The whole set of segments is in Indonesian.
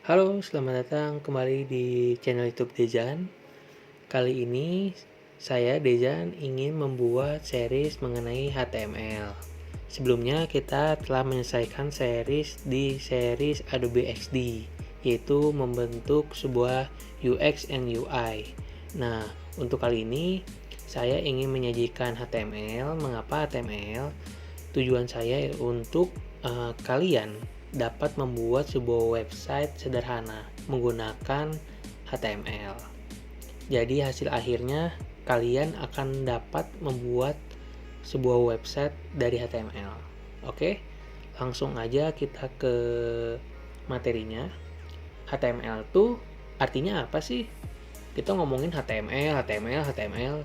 Halo, selamat datang kembali di channel YouTube Dejan. Kali ini saya Dejan ingin membuat series mengenai HTML. Sebelumnya kita telah menyelesaikan series Adobe XD, yaitu membentuk sebuah UX and UI. Nah, untuk kali ini saya ingin menyajikan HTML. Mengapa HTML? Tujuan saya untuk kalian dapat membuat sebuah website sederhana menggunakan HTML. Jadi hasil akhirnya kalian akan dapat membuat sebuah website dari HTML. Oke, langsung aja kita ke materinya. HTML tuh artinya apa sih? Kita ngomongin HTML,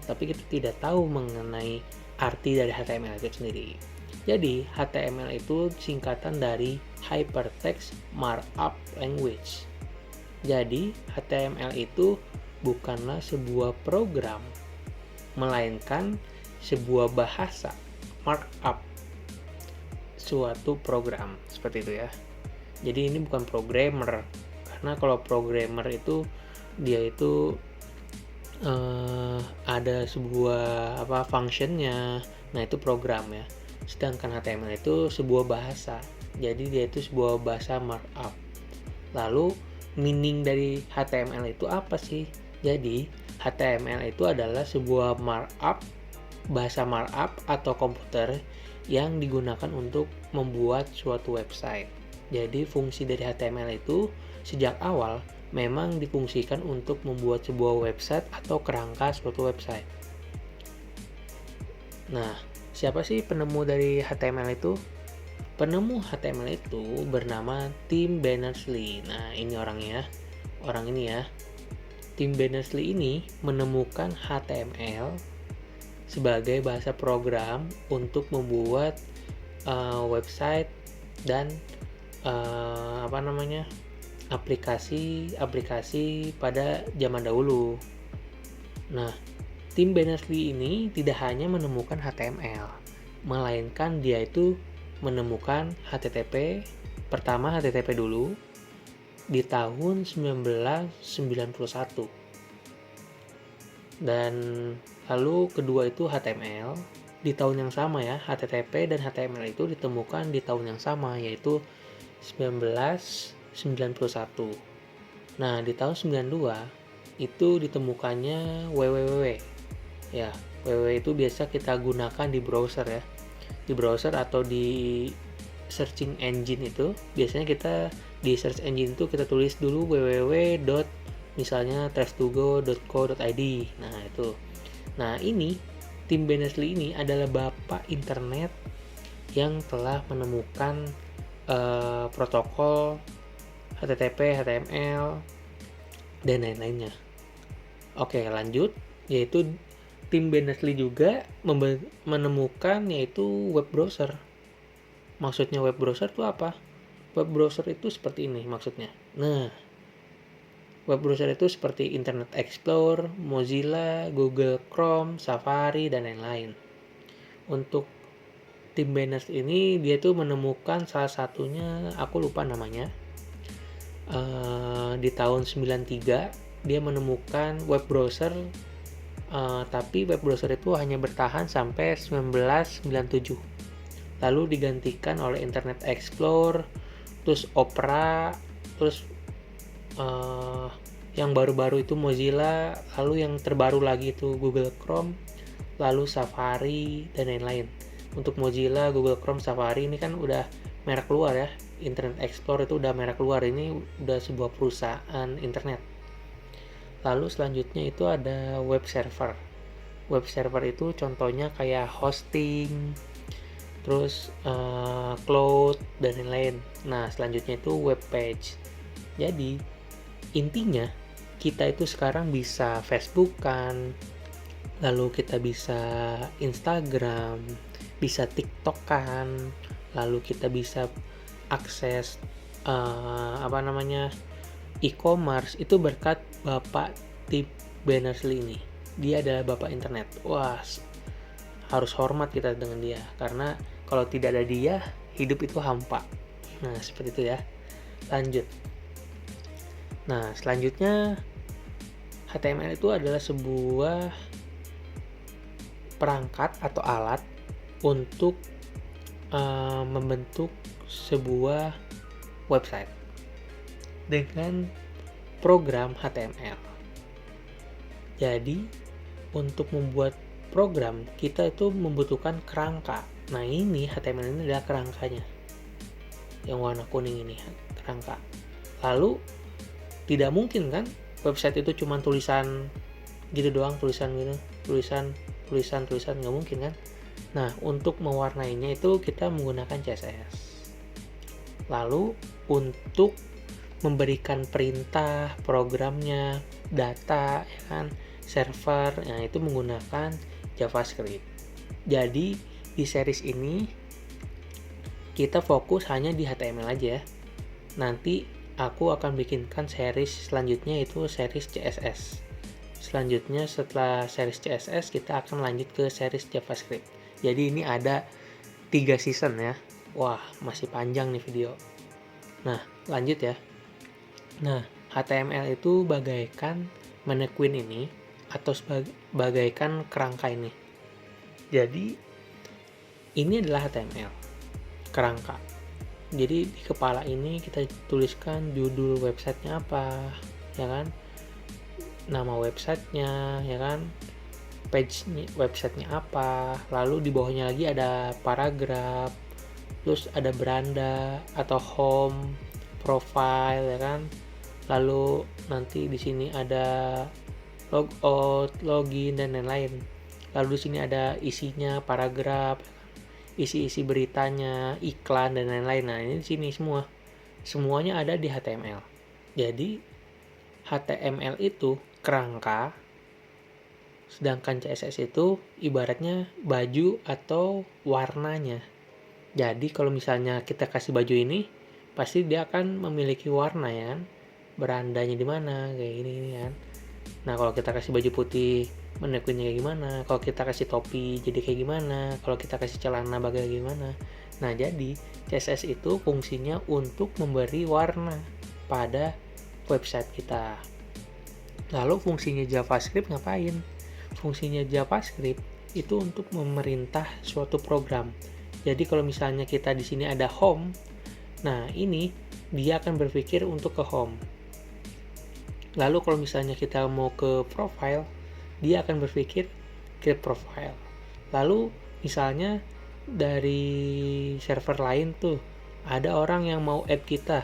tapi kita tidak tahu mengenai arti dari HTML itu sendiri. Jadi, HTML itu singkatan dari Hypertext Markup Language. Jadi, HTML itu bukanlah sebuah program, melainkan sebuah bahasa markup suatu program. Seperti itu ya. Jadi ini bukan programmer. Karena kalau programmer itu dia itu ada sebuah functionnya. Nah, itu program ya. Sedangkan HTML itu sebuah bahasa. Jadi dia itu sebuah bahasa markup. Lalu meaning dari HTML itu apa sih? Jadi HTML itu adalah sebuah markup, bahasa markup atau komputer yang digunakan untuk membuat suatu website. Jadi fungsi dari HTML itu sejak awal memang difungsikan untuk membuat sebuah website atau kerangka suatu website. Nah, siapa sih penemu dari HTML itu? Penemu HTML itu bernama Tim Berners-Lee. Nah, ini orangnya. Orang ini ya. Tim Berners-Lee ini menemukan HTML sebagai bahasa program untuk membuat website dan aplikasi pada zaman dahulu. Nah, Tim Berners-Lee ini tidak hanya menemukan HTML, melainkan dia itu menemukan HTTP, pertama HTTP dulu, di tahun 1991. Dan lalu kedua itu HTML, di tahun yang sama ya, HTTP dan HTML itu ditemukan di tahun yang sama, yaitu 1991. Nah, di tahun 92 itu ditemukannya www. Ya, www itu biasa kita gunakan di browser ya. Di browser atau di searching engine itu biasanya kita di search engine itu kita tulis dulu www. misalnya trust2go.co.id. Nah, itu. Nah, ini Tim Berners-Lee ini adalah bapak internet yang telah menemukan protokol HTTP, HTML, dan lain-lainnya. Oke, lanjut. Yaitu Tim Berners-Lee juga menemukan yaitu web browser. Maksudnya web browser itu apa? Web browser itu seperti ini maksudnya. Nah, web browser itu seperti Internet Explorer, Mozilla, Google Chrome, Safari, dan lain-lain. Untuk Tim Berners ini dia tuh menemukan salah satunya, aku lupa namanya. Di tahun 93 dia menemukan web browser, tapi web browser itu hanya bertahan sampai 1997. Lalu digantikan oleh Internet Explorer, terus Opera, terus yang baru-baru itu Mozilla, lalu yang terbaru lagi itu Google Chrome, lalu Safari, dan lain-lain. Untuk Mozilla, Google Chrome, Safari ini kan udah merek luar ya. Internet Explorer itu udah merek luar, ini udah sebuah perusahaan internet. Lalu selanjutnya itu ada web server. Web server itu contohnya kayak hosting, terus cloud, dan lain-lain. Nah, selanjutnya itu web page. Jadi intinya kita itu sekarang bisa Facebook kan, lalu kita bisa Instagram, bisa TikTok kan, lalu kita bisa akses e-commerce itu berkat Bapak Tim Berners-Lee ini. Dia adalah bapak internet. Wah, harus hormat kita dengan dia, karena kalau tidak ada dia hidup itu hampa. Nah, seperti itu ya. Lanjut. Nah, selanjutnya HTML itu adalah sebuah perangkat atau alat untuk membentuk sebuah website dengan program HTML. Jadi, untuk membuat program, kita itu membutuhkan kerangka. Nah, ini HTML ini adalah kerangkanya. Yang warna kuning ini, kerangka. Lalu, tidak mungkin kan website itu cuma tulisan gitu doang, tulisan nggak mungkin kan. Nah, untuk mewarnainya itu kita menggunakan CSS. Lalu, untuk memberikan perintah programnya, data, ya kan, server, nah itu menggunakan JavaScript. Jadi di series ini kita fokus hanya di HTML aja. Nanti aku akan bikinkan series selanjutnya, itu series CSS. Selanjutnya setelah series CSS kita akan lanjut ke series JavaScript. Jadi ini ada 3 season ya. Wah, masih panjang nih video. Nah, lanjut ya. Nah, HTML itu bagaikan mannequin ini atau bagaikan kerangka ini. Jadi, ini adalah HTML, kerangka. Jadi di kepala ini kita tuliskan judul websitenya apa, ya kan? Nama websitenya, ya kan? Page websitenya apa. Lalu di bawahnya lagi ada paragraf, terus ada beranda atau home, profile, ya kan? Lalu nanti di sini ada logout, login, dan lain-lain. Lalu di sini ada isinya, paragraf, isi-isi beritanya, iklan, dan lain-lain. Nah, ini di sini semuanya ada di HTML. Jadi HTML itu kerangka, sedangkan CSS itu ibaratnya baju atau warnanya. Jadi kalau misalnya kita kasih baju ini, pasti dia akan memiliki warna ya kan? Berandanya di mana, kayak gini kan. Nah, kalau kita kasih baju putih, mannequinnya kayak gimana? Kalau kita kasih topi, jadi kayak gimana? Kalau kita kasih celana bagaimana? Nah, jadi CSS itu fungsinya untuk memberi warna pada website kita. Lalu fungsinya JavaScript ngapain? Fungsinya JavaScript itu untuk memerintah suatu program. Jadi kalau misalnya kita di sini ada home, nah ini dia akan berpikir untuk ke home. Lalu kalau misalnya kita mau ke profile, dia akan berpikir ke profile. Lalu misalnya dari server lain tuh ada orang yang mau add kita.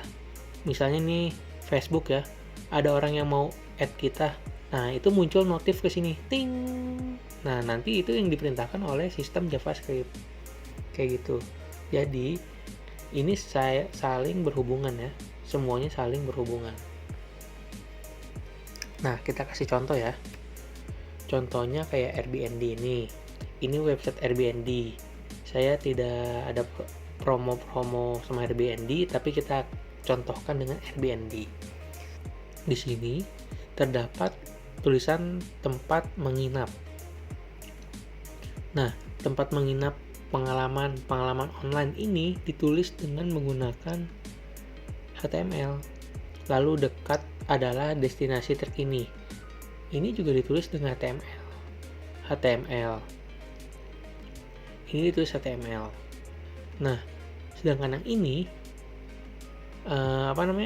Misalnya nih Facebook ya, ada orang yang mau add kita. Nah, itu muncul notif ke sini. Ting. Nah, nanti itu yang diperintahkan oleh sistem JavaScript. Kayak gitu. Jadi, ini saling berhubungan ya. Semuanya saling berhubungan. Nah, kita kasih contoh ya. Contohnya kayak Airbnb ini. Ini website Airbnb. Saya tidak ada promo-promo sama Airbnb, tapi kita contohkan dengan Airbnb. Di sini terdapat tulisan tempat menginap. Nah, tempat menginap pengalaman online ini ditulis dengan menggunakan HTML. Lalu dekat adalah destinasi terkini. Ini juga ditulis dengan HTML. Ini ditulis HTML. Nah, sedangkan yang ini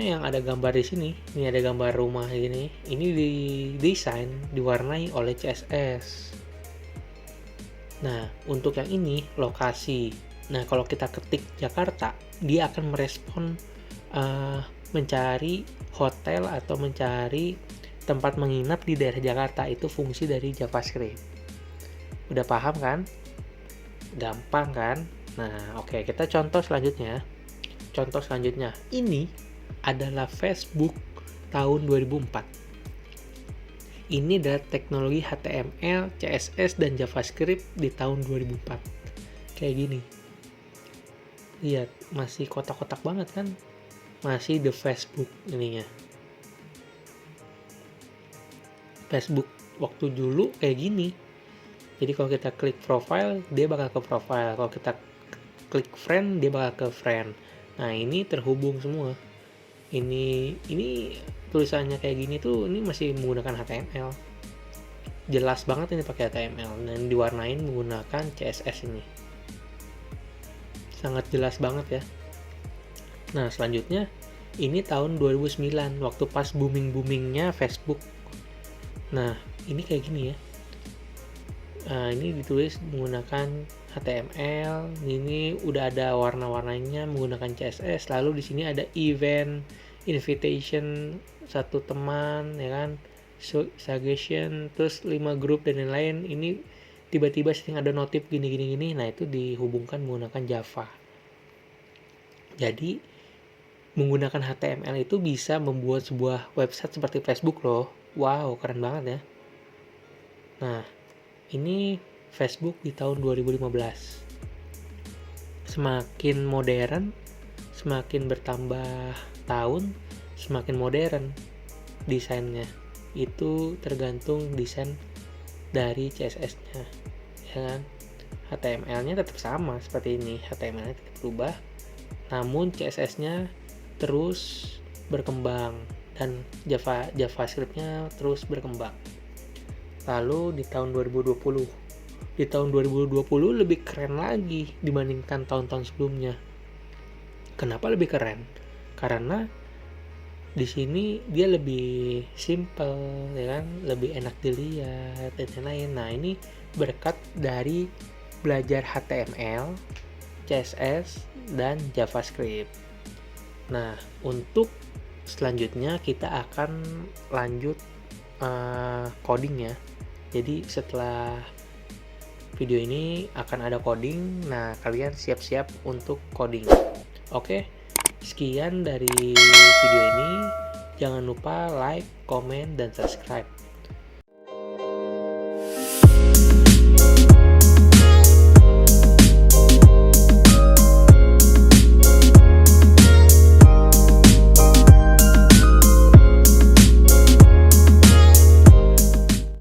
yang ada gambar di sini. Ini ada gambar rumah gini. Ini didesain diwarnai oleh CSS. Nah, untuk yang ini lokasi. Nah, kalau kita ketik Jakarta, dia akan merespon mencari hotel atau mencari tempat menginap di daerah Jakarta. Itu fungsi dari JavaScript. Udah paham kan? Gampang kan? Nah, oke, kita contoh selanjutnya. Ini adalah Facebook tahun 2004. Ini adalah teknologi HTML, CSS, dan JavaScript di tahun 2004. Kayak gini. Lihat, masih kotak-kotak banget kan? Masih the Facebook ininya. Facebook waktu dulu kayak gini. Jadi kalau kita klik profile, dia bakal ke profile. Kalau kita klik friend, dia bakal ke friend. Nah, ini terhubung semua. Ini tulisannya kayak gini tuh, ini masih menggunakan HTML. Jelas banget ini pakai HTML dan diwarnain menggunakan CSS ini. Sangat jelas banget ya. Nah, selanjutnya ini tahun 2009 waktu pas booming-boomingnya Facebook. Nah, ini kayak gini ya. Ini ditulis menggunakan HTML. Ini udah ada warna-warnanya menggunakan CSS. Lalu di sini ada event, invitation, satu teman, ya kan, suggestion, terus 5 grup dan lain-lain. Ini tiba-tiba sering ada notif gini. Nah, itu dihubungkan menggunakan Java. Jadi menggunakan HTML itu bisa membuat sebuah website seperti Facebook loh. Wow, keren banget ya. Nah, ini Facebook di tahun 2015. Semakin modern, semakin bertambah tahun, semakin modern desainnya. Itu tergantung desain dari CSS-nya, ya kan? HTML-nya tetap sama seperti ini, HTML-nya tidak berubah, namun CSS-nya terus berkembang dan JavaScript-nya terus berkembang. Lalu di tahun 2020 lebih keren lagi dibandingkan tahun-tahun sebelumnya. Kenapa lebih keren? Karena di sini dia lebih simple, ya kan, lebih enak dilihat dan lain-lain. Nah, ini berkat dari belajar HTML, CSS, dan JavaScript. Nah, untuk selanjutnya kita akan lanjut coding ya. Jadi setelah video ini akan ada coding. Nah, kalian siap-siap untuk coding. Oke, sekian dari video ini. Jangan lupa like, comment, dan subscribe.